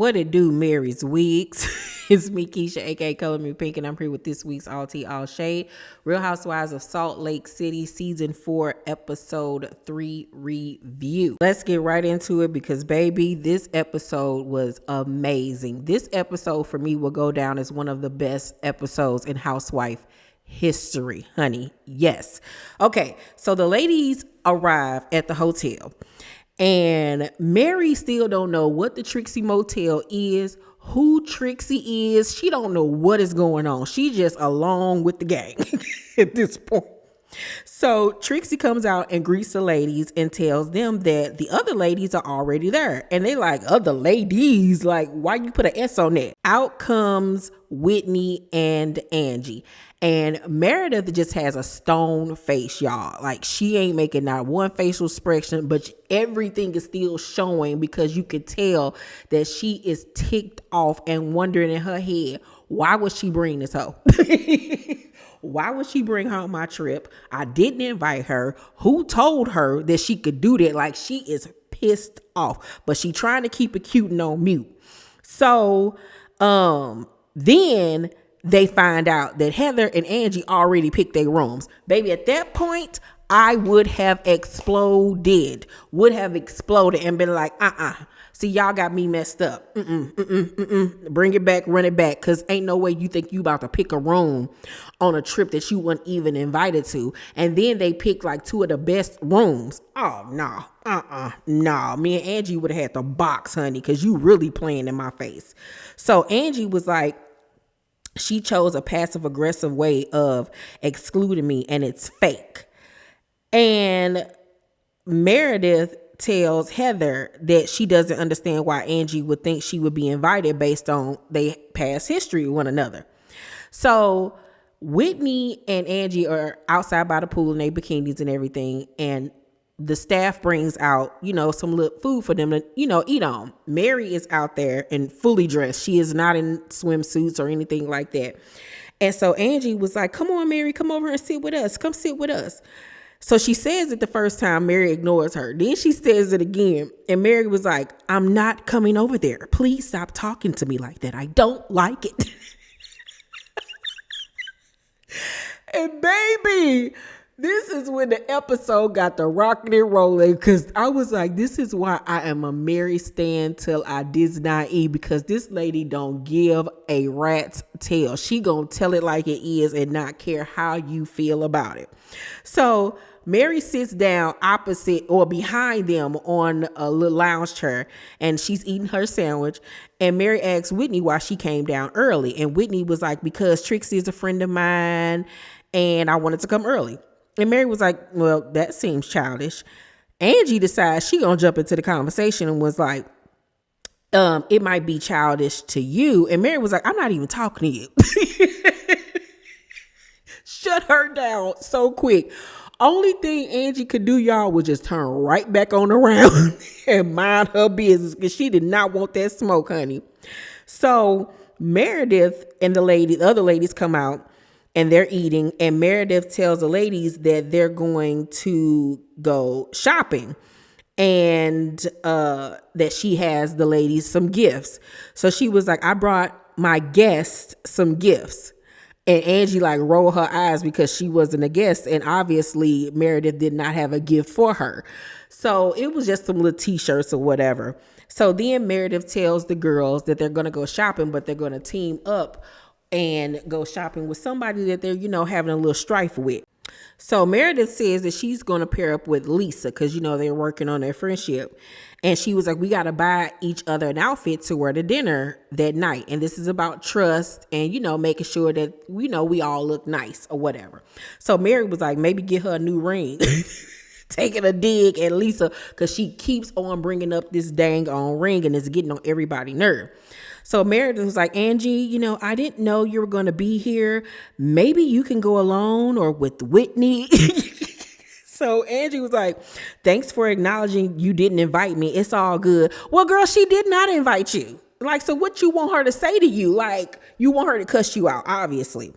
What it do, Mary's Wigs? It's me, Keisha, aka Color Me Pynk, and I'm here with this week's All Tea, All Shade, Real Housewives of Salt Lake City, Season 4, Episode 3 review. Let's get right into it because, baby, this episode was amazing. This episode, for me, will go down as one of the best episodes in Housewife history, honey. Yes. Okay, so the ladies arrive at the hotel. And Mary still don't know what the Trixie Motel is, who Trixie is. She don't know what is going on. She just along with the gang at this point. So Trixie comes out and greets the ladies and tells them that the other ladies are already there. And they like, other ladies? Like, why you put an S on that? Out comes Whitney and Angie. And Meredith just has a stone face, y'all. Like, she ain't making not one facial expression, but everything is still showing because you could tell that she is ticked off and wondering in her head, why would she bring this hoe? Why would she bring her on my trip? I didn't invite her. Who told her that she could do that? Like, she is pissed off, but she trying to keep it cute and on mute. So, then they find out that Heather and Angie already picked their rooms. Baby, at that point, I would have exploded and been like, see, y'all got me messed up. Bring it back, run it back. Cause ain't no way you think you about to pick a room on a trip that you weren't even invited to. And then they picked like two of the best rooms. Oh, no. Me and Angie would have had to box, honey, cause you really playing in my face. So Angie was like, she chose a passive aggressive way of excluding me and it's fake. And Meredith tells Heather that she doesn't understand why Angie would think she would be invited based on they past history with one another. So Whitney and Angie are outside by the pool in their bikinis and everything. And the staff brings out, some little food for them to, eat on. Mary is out there and fully dressed. She is not in swimsuits or anything like that. And so Angie was like, come on, Mary, come over and sit with us. Come sit with us. So she says it the first time. Mary ignores her. Then she says it again. And Mary was like, I'm not coming over there. Please stop talking to me like that. I don't like it. And baby, this is when the episode got the rocking and rolling, because I was like, this is why I am a Mary stan till I did not eat, because this lady don't give a rat's tail. She gonna tell it like it is and not care how you feel about it. So Mary sits down opposite or behind them on a little lounge chair and she's eating her sandwich. And Mary asks Whitney why she came down early. And Whitney was like, because Trixie is a friend of mine and I wanted to come early. And Mary was like, well, that seems childish. Angie decides she gonna jump into the conversation and was like, it might be childish to you. And Mary was like, I'm not even talking to you. Shut her down so quick. Only thing Angie could do, y'all, was just turn right back on around and mind her business because she did not want that smoke, honey. So Meredith and the other ladies come out and they're eating, and Meredith tells the ladies that they're going to go shopping and that she has the ladies some gifts. So she was like, I brought my guests some gifts. And Angie like rolled her eyes because she wasn't a guest. And obviously Meredith did not have a gift for her. So it was just some little t-shirts or whatever. So then Meredith tells the girls that they're going to go shopping, but they're going to team up and go shopping with somebody that they're, having a little strife with. So Meredith says that she's going to pair up with Lisa because, they're working on their friendship. And she was like, we got to buy each other an outfit to wear to dinner that night. And this is about trust and, making sure that, we all look nice or whatever. So Mary was like, maybe get her a new ring. Taking a dig at Lisa because she keeps on bringing up this dang on ring and it's getting on everybody's nerve. So Meredith was like, Angie, I didn't know you were going to be here. Maybe you can go alone or with Whitney. So Angie was like, thanks for acknowledging you didn't invite me. It's all good. Well, girl, she did not invite you. Like, so what you want her to say to you? Like, you want her to cuss you out, obviously.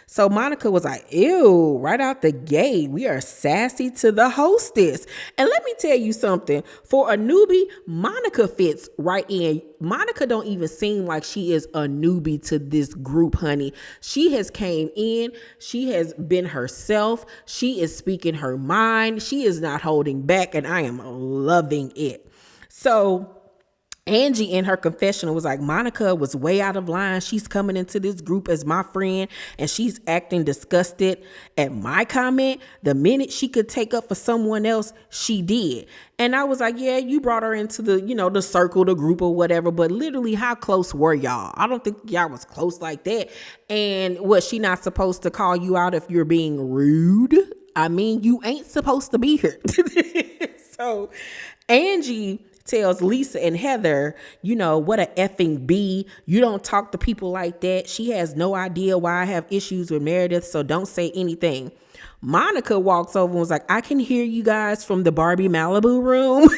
So Monica was like, ew, right out the gate. We are sassy to the hostess. And let me tell you something. For a newbie, Monica fits right in. Monica don't even seem like she is a newbie to this group, honey. She has came in. She has been herself. She is speaking her mind. She is not holding back. And I am loving it. So Angie in her confessional was like, Monica was way out of line. She's coming into this group as my friend and she's acting disgusted at my comment. The minute she could take up for someone else, she did. And I was like, yeah, you brought her into the, the circle, the group or whatever. But literally, how close were y'all? I don't think y'all was close like that. And was she not supposed to call you out if you're being rude? I mean, you ain't supposed to be here. So Angie tells Lisa and Heather, what a effing B. You don't talk to people like that. She has no idea why I have issues with Meredith, so don't say anything. Monica walks over and was like, I can hear you guys from the Barbie Malibu room.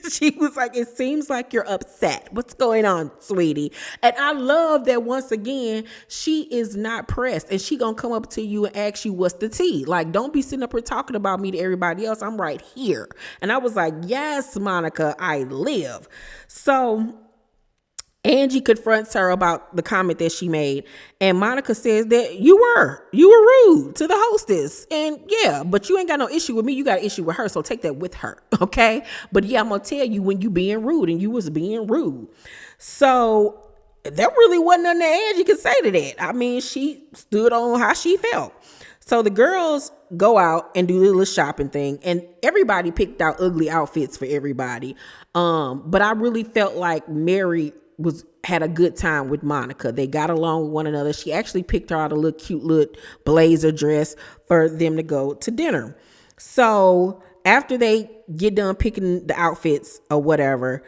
She was like, it seems like you're upset. What's going on, sweetie? And I love that once again, she is not pressed and she gonna come up to you and ask you what's the tea. Like, don't be sitting up here talking about me to everybody else. I'm right here. And I was like, yes, Monica, I live. So Angie confronts her about the comment that she made, and Monica says that you were rude to the hostess, and yeah, but you ain't got no issue with me. You got an issue with her, so take that with her, okay? But yeah, I'm gonna tell you when you being rude, and you was being rude. So there really wasn't nothing that Angie could say to that. I mean, she stood on how she felt. So the girls go out and do the little shopping thing, and everybody picked out ugly outfits for everybody. But I really felt like Mary had a good time with Monica. They got along with one another. She actually picked her out a little cute little blazer dress for them to go to dinner. So after they get done picking the outfits or whatever,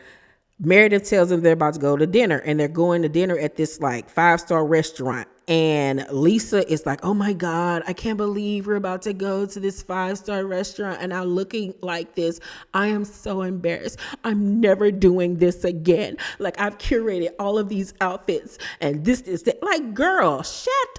Meredith tells them they're about to go to dinner, and they're going to dinner at this like 5-star restaurant. And Lisa is like, oh my God, I can't believe we're about to go to this 5-star restaurant and I'm looking like this. I am so embarrassed. I'm never doing this again. Like, I've curated all of these outfits and this is that. Like, girl, shut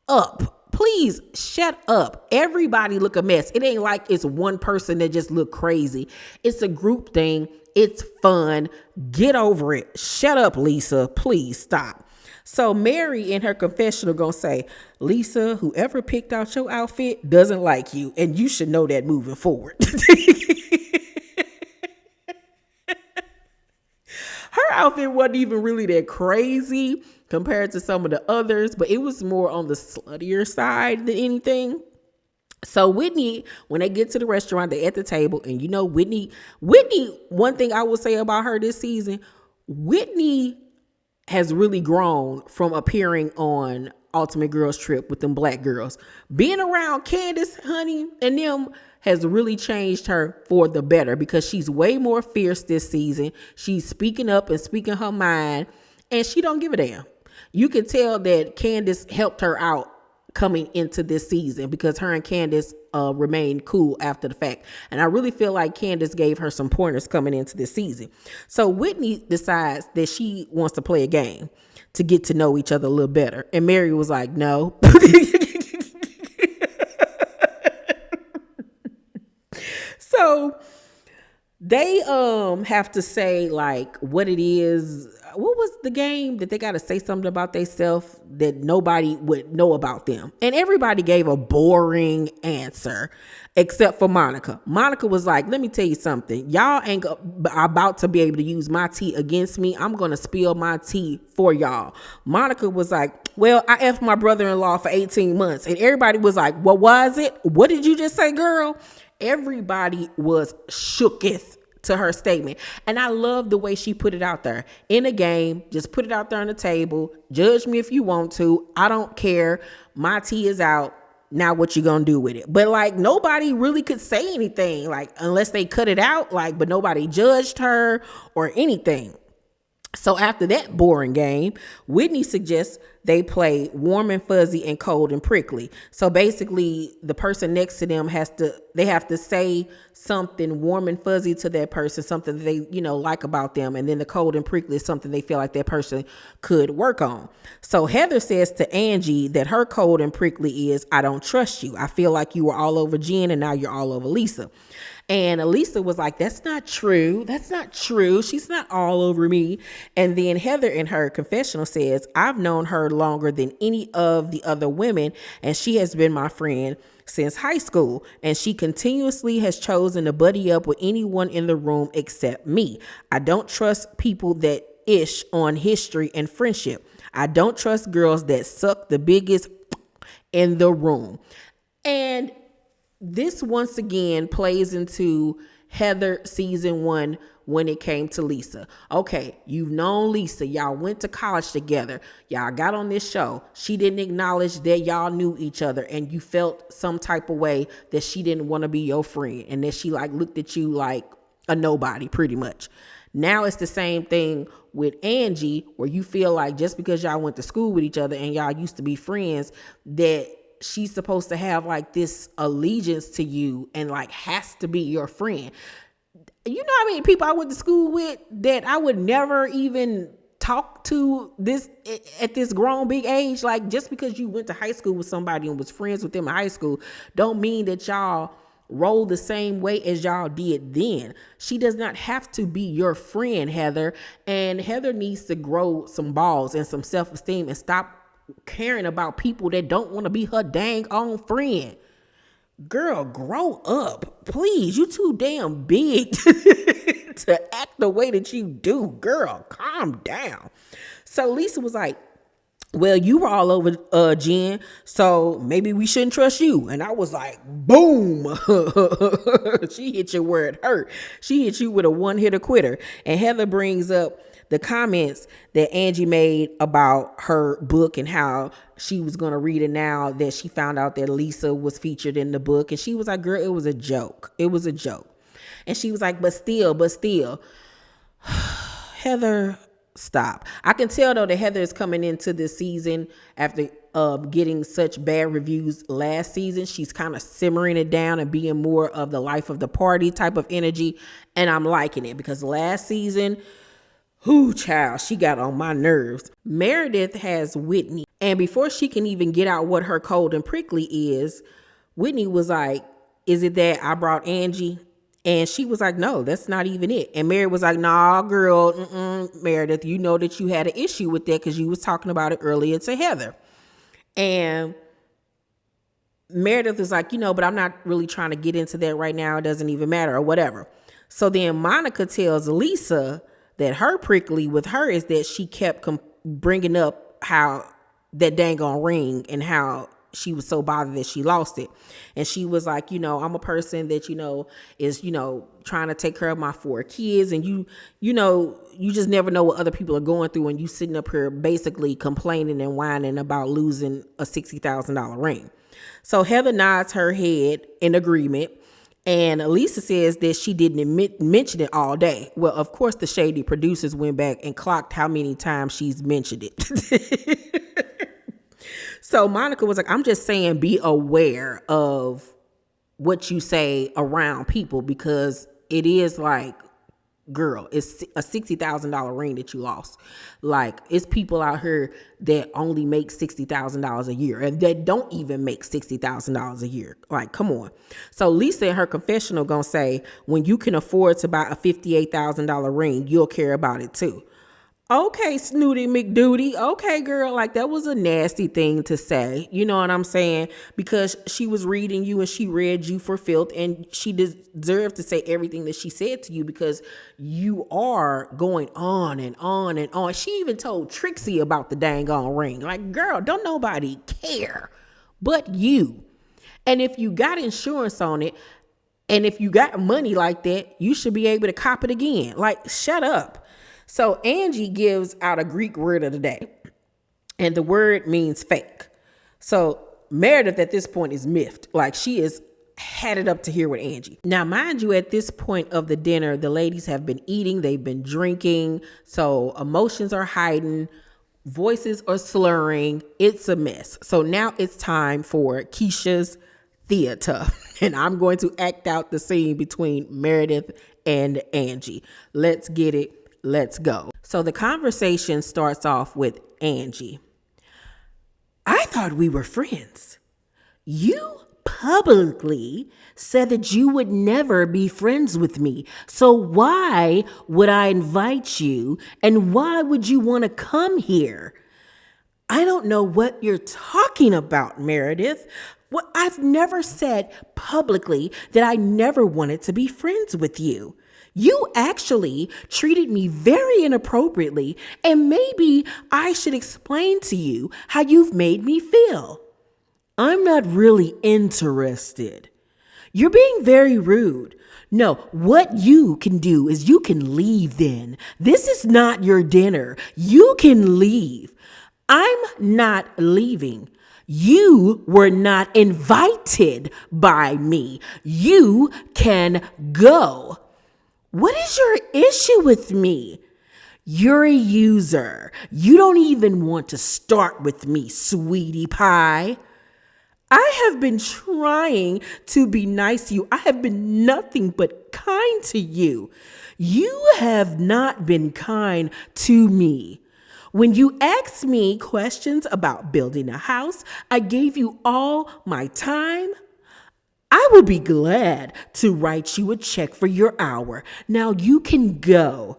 up. Please shut up. Everybody look a mess. It ain't like it's one person that just look crazy. It's a group thing. It's fun. Get over it. Shut up, Lisa. Please stop. So Mary in her confessional gonna say, Lisa, whoever picked out your outfit doesn't like you, and you should know that moving forward. Her outfit wasn't even really that crazy compared to some of the others, but it was more on the sluttier side than anything. So Whitney, when they get to the restaurant, they're at the table, and Whitney, one thing I will say about her this season, Whitney has really grown from appearing on Ultimate Girls Trip with them black girls. Being around Candace, honey, and them has really changed her for the better because she's way more fierce this season. She's speaking up and speaking her mind, and she don't give a damn. You can tell that Candace helped her out coming into this season because her and Candace remained cool after the fact. And I really feel like Candace gave her some pointers coming into this season. So Whitney decides that she wants to play a game to get to know each other a little better. And Mary was like, no. So they have to say like what it is. What was the game that they got to say something about themselves that nobody would know about them? And everybody gave a boring answer except for Monica. Monica was like, let me tell you something. Y'all ain't about to be able to use my tea against me. I'm going to spill my tea for y'all. Monica was like, well, I F'd my brother-in-law for 18 months. And everybody was like, what was it? What did you just say, girl? Everybody was shooketh to her statement. And I love the way she put it out there. In a game, just put it out there on the table. Judge me if you want to. I don't care. My tea is out. Now what you gonna do with it? But like nobody really could say anything, like unless they cut it out, like, but nobody judged her or anything. So after that boring game, Whitney suggests they play warm and fuzzy and cold and prickly. So basically the person next to them has to they have to say something warm and fuzzy to that person, something that they, like about them. And then the cold and prickly is something they feel like that person could work on. So Heather says to Angie that her cold and prickly is, I don't trust you. I feel like you were all over Jen and now you're all over Lisa. And Lisa was like, that's not true. That's not true. She's not all over me. And then Heather in her confessional says, I've known her longer than any of the other women, and she has been my friend since high school. And she continuously has chosen to buddy up with anyone in the room except me. I don't trust people that ish on history and friendship. I don't trust girls that suck the biggest in the room. And this once again plays into Heather season 1 when it came to Lisa. Okay, you've known Lisa. Y'all went to college together. Y'all got on this show. She didn't acknowledge that y'all knew each other, and you felt some type of way that she didn't want to be your friend and that she looked at you like a nobody pretty much. Now it's the same thing with Angie, where you feel like just because y'all went to school with each other and y'all used to be friends, that she's supposed to have this allegiance to you and has to be your friend. You know how many people I went to school with that I would never even talk to this at this grown big age? Just because you went to high school with somebody and was friends with them in high school don't mean that y'all roll the same way as y'all did then. She does not have to be your friend, Heather. And Heather needs to grow some balls and some self-esteem and stop caring about people that don't want to be her dang own friend. Girl, grow up, please. You too damn big to act the way that you do. Girl, calm down. So Lisa was like, well, you were all over Jen, so maybe we shouldn't trust you. And I was like, boom. She hit you where it hurt. She hit you with a one-hitter quitter. And Heather brings up the comments that Angie made about her book and how she was going to read it now that she found out that Lisa was featured in the book. And she was like, girl, it was a joke. It was a joke. And she was like, but still, Heather, stop. I can tell though that Heather is coming into this season after getting such bad reviews last season. She's kind of simmering it down and being more of the life of the party type of energy. And I'm liking it because last season, child, she got on my nerves. Meredith has Whitney. And before she can even get out what her cold and prickly is, Whitney was like, is it that I brought Angie? And she was like, no, that's not even it. And Mary was like, nah, girl, Meredith, you know that you had an issue with that because you was talking about it earlier to Heather. And Meredith was like, but I'm not really trying to get into that right now. It doesn't even matter or whatever. So then Monica tells Lisa that her prickly with her is that she kept bringing up how that dang on ring and how she was so bothered that she lost it. And she was like, I'm a person that, is, trying to take care of my 4 kids. And you just never know what other people are going through. And you sitting up here basically complaining and whining about losing a $60,000 ring. So Heather nods her head in agreement. And Lisa says that she didn't mention it all day. Well, of course, the shady producers went back and clocked how many times she's mentioned it. So Monica was like, I'm just saying be aware of what you say around people because it is girl, it's a $60,000 ring that you lost. It's people out here that only make $60,000 a year and that don't even make $60,000 a year. Come on. So Lisa in her confessional gonna say, when you can afford to buy a $58,000 ring, you'll care about it too. Okay, Snooty McDuty. Okay, girl, that was a nasty thing to say. You know what I'm saying? Because she was reading you and she read you for filth and she deserved to say everything that she said to you because you are going on and on and on. She even told Trixie about the dang on ring. Girl, don't nobody care but you. And if you got insurance on it and if you got money like that, you should be able to cop it again. Shut up. So Angie gives out a Greek word of the day, and the word means fake. So Meredith at this point is miffed. She is had it up to here with Angie. Now, mind you, at this point of the dinner, the ladies have been eating, they've been drinking, so emotions are hiding, voices are slurring. It's a mess. So now it's time for Keisha's theater. And I'm going to act out the scene between Meredith and Angie. Let's get it. Let's go. So the conversation starts off with Angie. I thought we were friends. You publicly said that you would never be friends with me. So why would I invite you? And why would you want to come here? I don't know what you're talking about, Meredith. Well, I've never said publicly that I never wanted to be friends with you. You actually treated me very inappropriately, and maybe I should explain to you how you've made me feel. I'm not really interested. You're being very rude. No, what you can do is you can leave then. This is not your dinner. You can leave. I'm not leaving. You were not invited by me. You can go. What is your issue with me? You're a user. You don't even want to start with me, sweetie pie. I have been trying to be nice to you. I have been nothing but kind to you. You have not been kind to me. When you asked me questions about building a house, I gave you all my time. I would be glad to write you a check for your hour. Now you can go.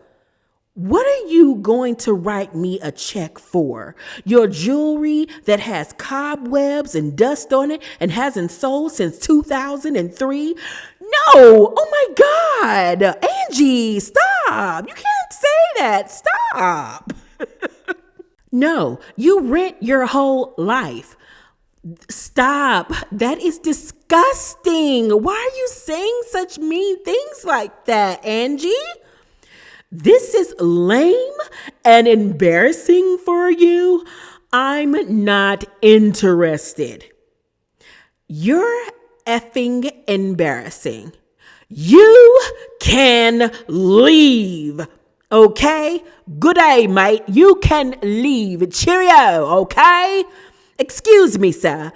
What are you going to write me a check for? Your jewelry that has cobwebs and dust on it and hasn't sold since 2003? No! Oh my God! Angie, stop! You can't say that. Stop! No, you rent your whole life. Stop. That is disgusting. Why are you saying such mean things like that, Angie? This is lame and embarrassing for you. I'm not interested. You're effing embarrassing. You can leave. Okay? Good day, mate. You can leave. Cheerio, okay? Excuse me, sir.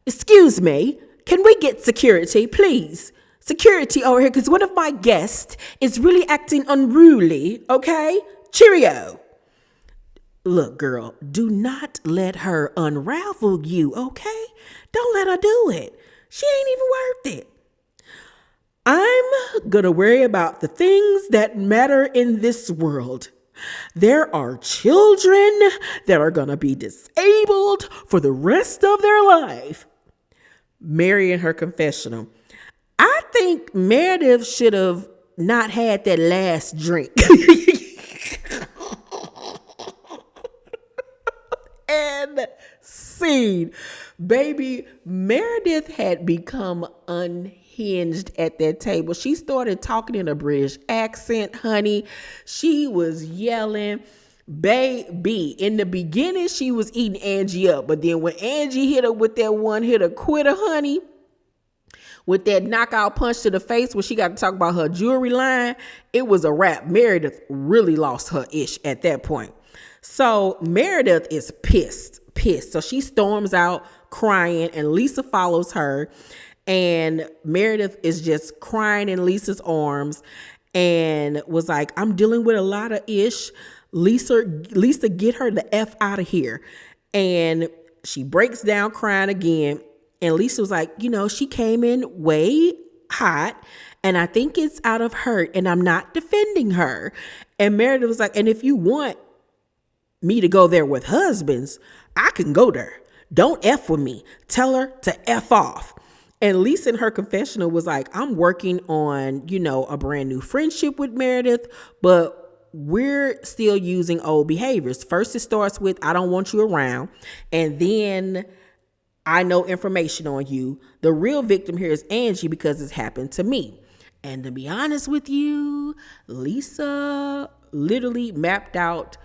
Excuse me. Can we get security, please? Security over here, because one of my guests is really acting unruly, okay? Cheerio. Look, girl, do not let her unravel you, okay? Don't let her do it. She ain't even worth it. I'm going to worry about the things that matter in this world. There are children that are going to be disabled for the rest of their life. Mary in her confessional. I think Meredith should have not had that last drink. And scene. Baby, Meredith had become unhinged at that table. She started talking in a British accent, honey. She was yelling. Baby, in the beginning, she was eating Angie up. But then when Angie hit her with that one-hitter quitter, honey, with that knockout punch to the face when she got to talk about her jewelry line, it was a wrap. Meredith really lost her ish at that point. So Meredith is pissed. So she storms out crying, and Lisa follows her. And Meredith is just crying in Lisa's arms and was like, I'm dealing with a lot of ish. Lisa, get her the F out of here. And she breaks down crying again. And Lisa was like, she came in way hot, and I think it's out of hurt, and I'm not defending her. And Meredith was like, and if you want me to go there with husbands, I can go there. Don't F with me. Tell her to F off. And Lisa in her confessional was like, I'm working on, a brand new friendship with Meredith, but we're still using old behaviors. First, it starts with, I don't want you around. And then I know information on you. The real victim here is Angie because it's happened to me. And to be honest with you, Lisa literally mapped out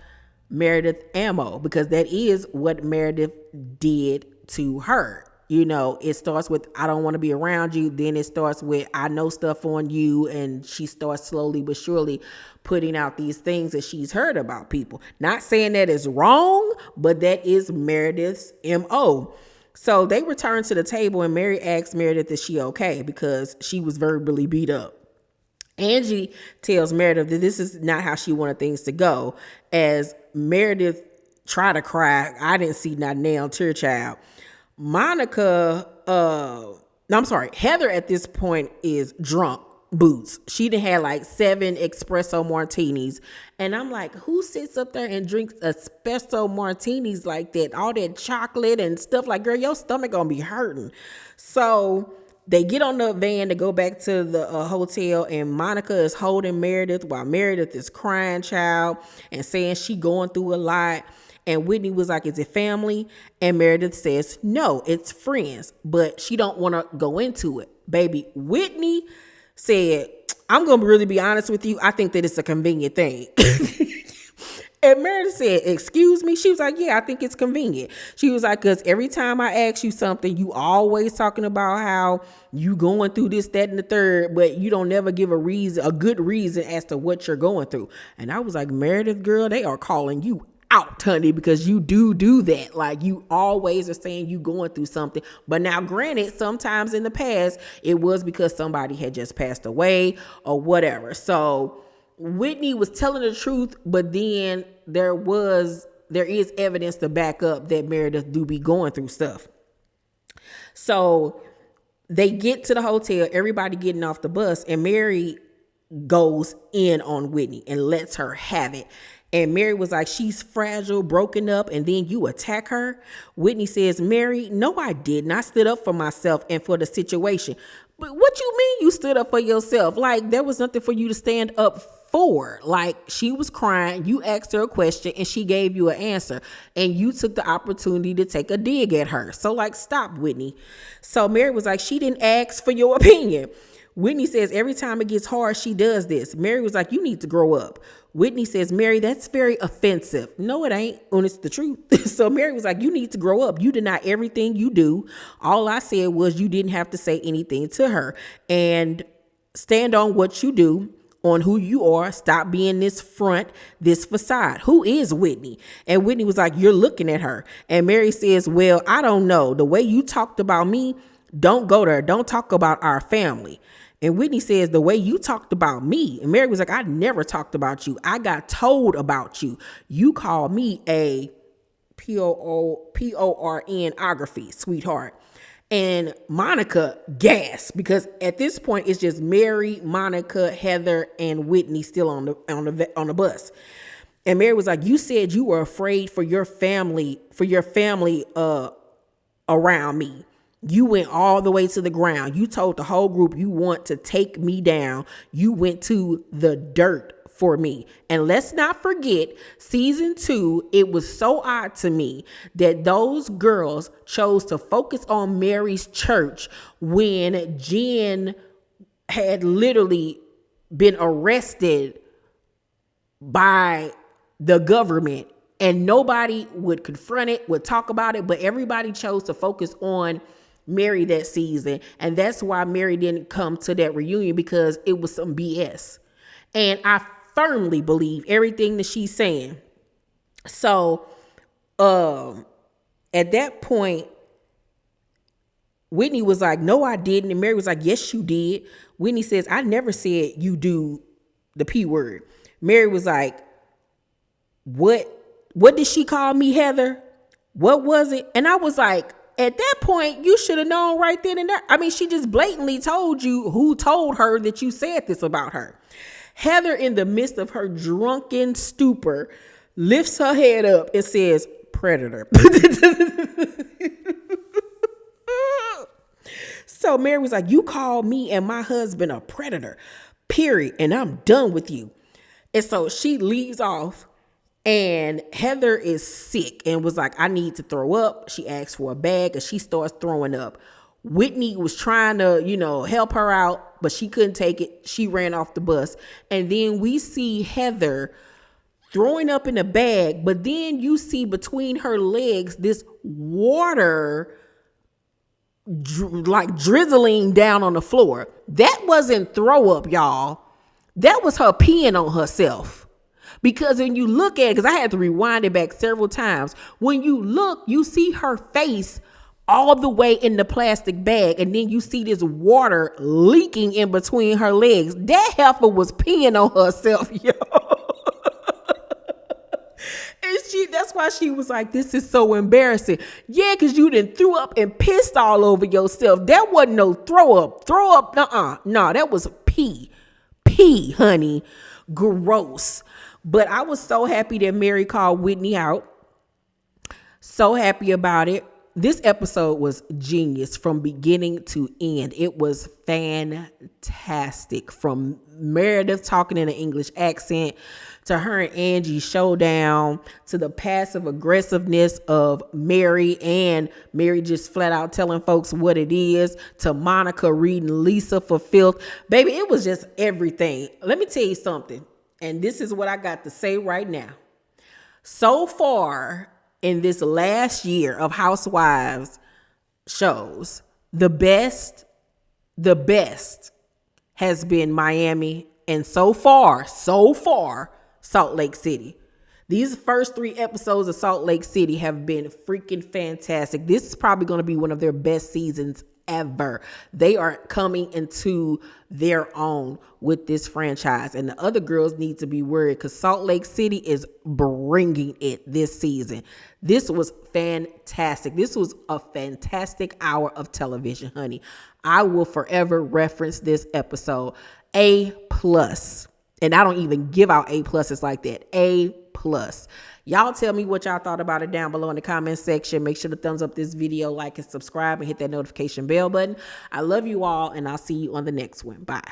Meredith ammo, because that is what Meredith did to her. It starts with, I don't want to be around you. Then it starts with, I know stuff on you. And she starts slowly but surely putting out these things that she's heard about people. Not saying that is wrong, but that is Meredith's MO. So they returned to the table and Mary asked Meredith, is she okay? Because she was verbally beat up. Angie tells Meredith that this is not how she wanted things to go. As Meredith tried to cry, I didn't see not nail tear child. Heather at this point is drunk boots. She done had like 7 espresso martinis. And I'm like, who sits up there and drinks espresso martinis like that? All that chocolate and stuff, like, girl, your stomach gonna be hurting. So they get on the van to go back to the hotel, and Monica is holding Meredith while Meredith is crying, child, and saying she going through a lot. And Whitney was like, is it family? And Meredith says, no, it's friends. But she don't want to go into it. Baby, Whitney said, I'm going to really be honest with you. I think that it's a convenient thing. And Meredith said, excuse me? She was like, yeah, I think it's convenient. She was like, because every time I ask you something, you always talking about how you going through this, that, and the third, but you don't never give a good reason as to what you're going through. And I was like, Meredith, girl, they are calling you out, honey, because you do that. Like, you always are saying you going through something. But now, granted, sometimes in the past, it was because somebody had just passed away or whatever. So Whitney was telling the truth, but then there is evidence to back up that Meredith do be going through stuff. So they get to the hotel, everybody getting off the bus, and Mary goes in on Whitney and lets her have it. And Mary was like, she's fragile, broken up, and then you attack her? Whitney says, Mary, no, I didn't. I stood up for myself and for the situation. But what you mean you stood up for yourself? Like, there was nothing for you to stand up for. Like, she was crying, you asked her a question, and she gave you an answer. And you took the opportunity to take a dig at her. So, like, stop, Whitney. So Mary was like, she didn't ask for your opinion. Whitney says, every time it gets hard, she does this. Mary was like, you need to grow up. Whitney says, Mary, that's very offensive. No, it ain't. And it's the truth. So Mary was like, you need to grow up. You deny everything you do. All I said was you didn't have to say anything to her. And stand on what you do, on who you are. Stop being this front, this facade. Who is Whitney? And Whitney was like, you're looking at her. And Mary says, well, I don't know. The way you talked about me, don't go there. Don't talk about our family. And Whitney says, the way you talked about me. And Mary was like, I never talked about you. I got told about you. You called me a pornography, sweetheart. And Monica gasped, because at this point it's just Mary, Monica, Heather, and Whitney still on the bus. And Mary was like, you said you were afraid for your family around me. You went all the way to the ground. You told the whole group you want to take me down. You went to the dirt for me. And let's not forget, season 2, it was so odd to me that those girls chose to focus on Mary's church when Jen had literally been arrested by the government, and nobody would confront it, would talk about it, but everybody chose to focus on Mary that season. And that's why Mary didn't come to that reunion, because it was some BS. And I firmly believe everything that she's saying. So at that point, Whitney was like, no, I didn't. And Mary was like, yes, you did. Whitney says, I never said you do the P word. Mary was like, what did she call me, Heather? What was it? And I was like, at that point, you should have known right then and there. I mean, she just blatantly told you who told her that you said this about her. Heather, in the midst of her drunken stupor, lifts her head up and says, predator. So Mary was like, you called me and my husband a predator, period. And I'm done with you. And so she leaves off. And Heather is sick and was like, I need to throw up. She asked for a bag and she starts throwing up. Whitney was trying to, help her out, but she couldn't take it. She ran off the bus. And then we see Heather throwing up in a bag, but then you see between her legs this water like drizzling down on the floor. That wasn't throw up, y'all. That was her peeing on herself. Because when you look at it, because I had to rewind it back several times, when you look, you see her face all the way in the plastic bag, and then you see this water leaking in between her legs. That heifer was peeing on herself, yo. And that's why she was like, this is so embarrassing. Yeah, because you done threw up and pissed all over yourself. That wasn't no throw up. No, that was pee, honey. Gross. But I was so happy that Mary called Whitney out. So happy about it. This episode was genius from beginning to end. It was fantastic. From Meredith talking in an English accent, to her and Angie showdown, to the passive aggressiveness of Mary, and Mary just flat out telling folks what it is, to Monica reading Lisa for filth. Baby, it was just everything. Let me tell you something. And this is what I got to say right now. So far, in this last year of Housewives shows, the best has been Miami, and so far, Salt Lake City. These first 3 episodes of Salt Lake City have been freaking fantastic. This is probably going to be one of their best seasons ever. They are coming into their own with this franchise, and the other girls need to be worried because Salt Lake City is bringing it this season. This was fantastic. This was a fantastic hour of television, honey. I will forever reference this episode. A+. And I don't even give out A+s like that. A+. Y'all tell me what y'all thought about it down below in the comment section. Make sure to thumbs up this video, like and subscribe, and hit that notification bell button. I love you all, and I'll see you on the next one. Bye.